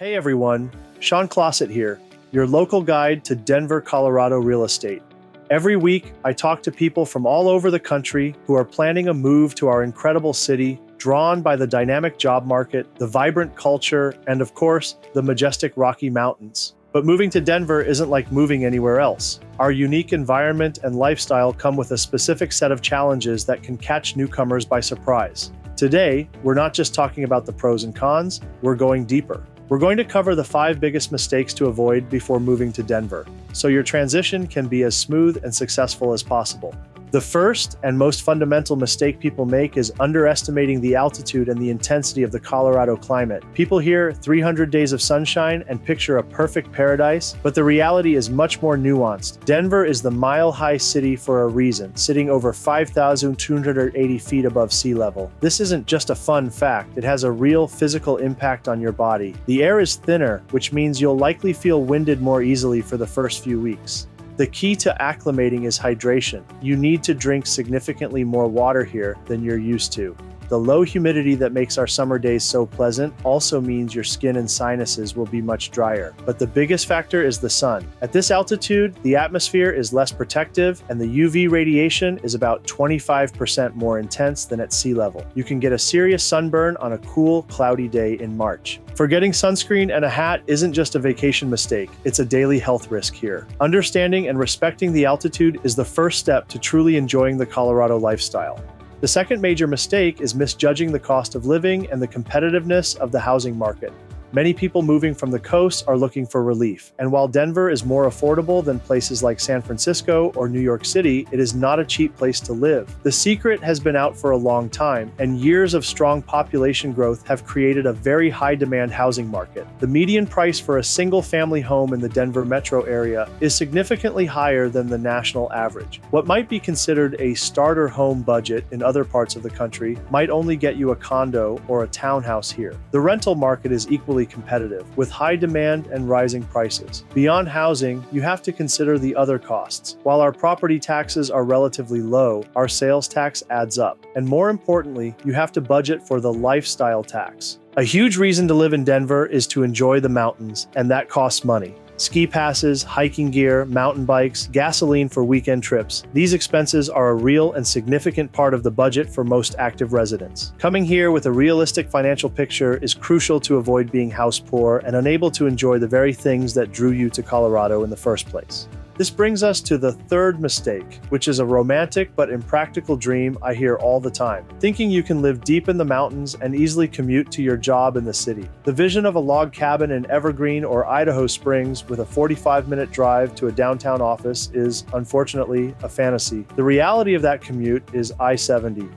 Hey everyone, Sean Closset here, your local guide to Denver, Colorado real estate. Every week, I talk to people from all over the country who are planning a move to our incredible city, drawn by the dynamic job market, the vibrant culture, and of course, the majestic Rocky Mountains. But moving to Denver isn't like moving anywhere else. Our unique environment and lifestyle come with a specific set of challenges that can catch newcomers by surprise. Today, we're not just talking about the pros and cons, we're going deeper. We're going to cover the 5 biggest mistakes to avoid before moving to Denver, so your transition can be as smooth and successful as possible. The first and most fundamental mistake people make is underestimating the altitude and the intensity of the Colorado climate. People hear 300 days of sunshine and picture a perfect paradise, but the reality is much more nuanced. Denver is the mile-high city for a reason, sitting over 5,280 feet above sea level. This isn't just a fun fact, it has a real physical impact on your body. The air is thinner, which means you'll likely feel winded more easily for the first few weeks. The key to acclimating is hydration. You need to drink significantly more water here than you're used to. The low humidity that makes our summer days so pleasant also means your skin and sinuses will be much drier. But the biggest factor is the sun. At this altitude, the atmosphere is less protective and the UV radiation is about 25% more intense than at sea level. You can get a serious sunburn on a cool, cloudy day in March. Forgetting sunscreen and a hat isn't just a vacation mistake, it's a daily health risk here. Understanding and respecting the altitude is the first step to truly enjoying the Colorado lifestyle. The second major mistake is misjudging the cost of living and the competitiveness of the housing market. Many people moving from the coast are looking for relief, and while Denver is more affordable than places like San Francisco or New York City, it is not a cheap place to live. The secret has been out for a long time, and years of strong population growth have created a very high-demand housing market. The median price for a single-family home in the Denver metro area is significantly higher than the national average. What might be considered a starter home budget in other parts of the country might only get you a condo or a townhouse here. The rental market is equally competitive, with high demand and rising prices. Beyond housing, you have to consider the other costs. While our property taxes are relatively low, our sales tax adds up. And more importantly, you have to budget for the lifestyle tax. A huge reason to live in Denver is to enjoy the mountains, and that costs money. Ski passes, hiking gear, mountain bikes, gasoline for weekend trips. These expenses are a real and significant part of the budget for most active residents. Coming here with a realistic financial picture is crucial to avoid being house poor and unable to enjoy the very things that drew you to Colorado in the first place. This brings us to the third mistake, which is a romantic but impractical dream I hear all the time. Thinking you can live deep in the mountains and easily commute to your job in the city. The vision of a log cabin in Evergreen or Idaho Springs with a 45-minute drive to a downtown office is, unfortunately, a fantasy. The reality of that commute is I-70.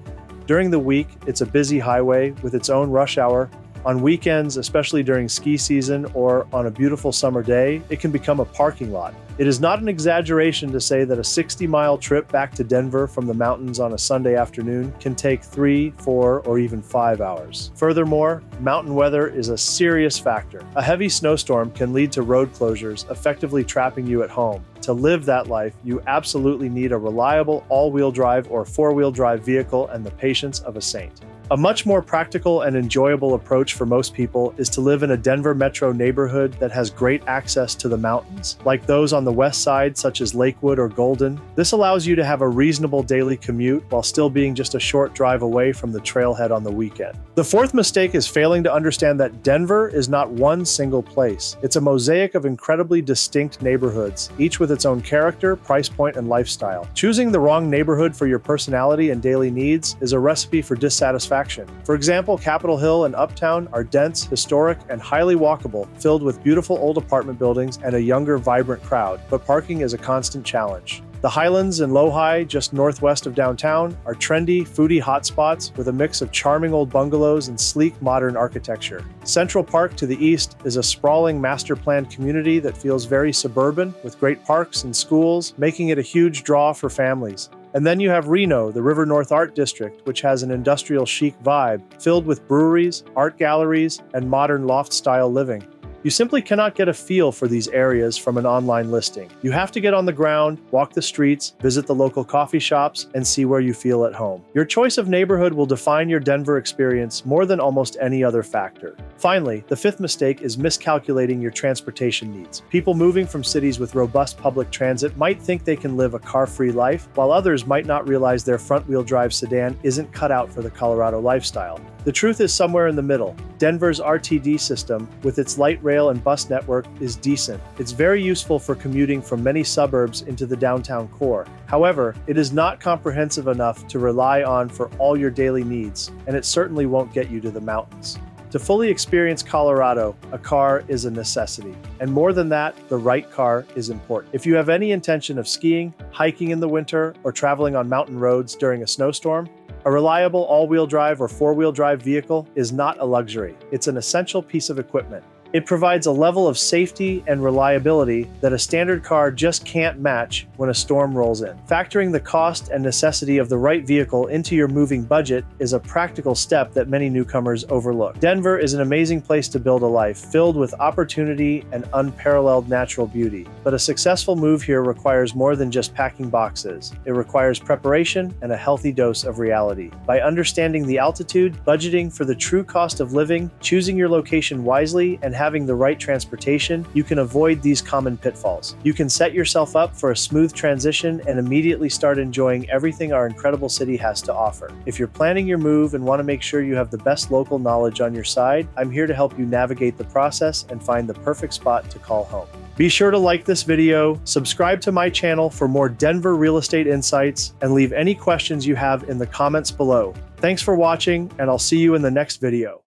During the week, it's a busy highway with its own rush hour. On weekends, especially during ski season or on a beautiful summer day, it can become a parking lot. It is not an exaggeration to say that a 60-mile trip back to Denver from the mountains on a Sunday afternoon can take 3, 4, or even 5 hours. Furthermore, mountain weather is a serious factor. A heavy snowstorm can lead to road closures, effectively trapping you at home. To live that life, you absolutely need a reliable all-wheel drive or four-wheel drive vehicle and the patience of a saint. A much more practical and enjoyable approach for most people is to live in a Denver metro neighborhood that has great access to the mountains, like those on the west side such as Lakewood or Golden. This allows you to have a reasonable daily commute while still being just a short drive away from the trailhead on the weekend. The fourth mistake is failing to understand that Denver is not one single place. It's a mosaic of incredibly distinct neighborhoods, each with its own character, price point, and lifestyle. Choosing the wrong neighborhood for your personality and daily needs is a recipe for dissatisfaction. For example, Capitol Hill and Uptown are dense, historic, and highly walkable, filled with beautiful old apartment buildings and a younger, vibrant crowd, but parking is a constant challenge. The Highlands and Lowhigh, just northwest of downtown, are trendy, foodie hotspots with a mix of charming old bungalows and sleek, modern architecture. Central Park to the east is a sprawling master-planned community that feels very suburban, with great parks and schools, making it a huge draw for families. And then you have Reno, the River North Art District, which has an industrial chic vibe, filled with breweries, art galleries, and modern loft-style living. You simply cannot get a feel for these areas from an online listing. You have to get on the ground, walk the streets, visit the local coffee shops, and see where you feel at home. Your choice of neighborhood will define your Denver experience more than almost any other factor. Finally, the fifth mistake is miscalculating your transportation needs. People moving from cities with robust public transit might think they can live a car-free life, while others might not realize their front-wheel drive sedan isn't cut out for the Colorado lifestyle. The truth is somewhere in the middle. Denver's RTD system, with its light rail and bus network, is decent. It's very useful for commuting from many suburbs into the downtown core. However, it is not comprehensive enough to rely on for all your daily needs, and it certainly won't get you to the mountains. To fully experience Colorado, a car is a necessity. And more than that, the right car is important. If you have any intention of skiing, hiking in the winter, or traveling on mountain roads during a snowstorm, a reliable all-wheel drive or four-wheel drive vehicle is not a luxury. It's an essential piece of equipment. It provides a level of safety and reliability that a standard car just can't match when a storm rolls in. Factoring the cost and necessity of the right vehicle into your moving budget is a practical step that many newcomers overlook. Denver is an amazing place to build a life filled with opportunity and unparalleled natural beauty. But a successful move here requires more than just packing boxes. It requires preparation and a healthy dose of reality. By understanding the altitude, budgeting for the true cost of living, choosing your location wisely, and having the right transportation, you can avoid these common pitfalls. You can set yourself up for a smooth transition and immediately start enjoying everything our incredible city has to offer. If you're planning your move and want to make sure you have the best local knowledge on your side, I'm here to help you navigate the process and find the perfect spot to call home. Be sure to like this video, subscribe to my channel for more Denver real estate insights, and leave any questions you have in the comments below. Thanks for watching, and I'll see you in the next video.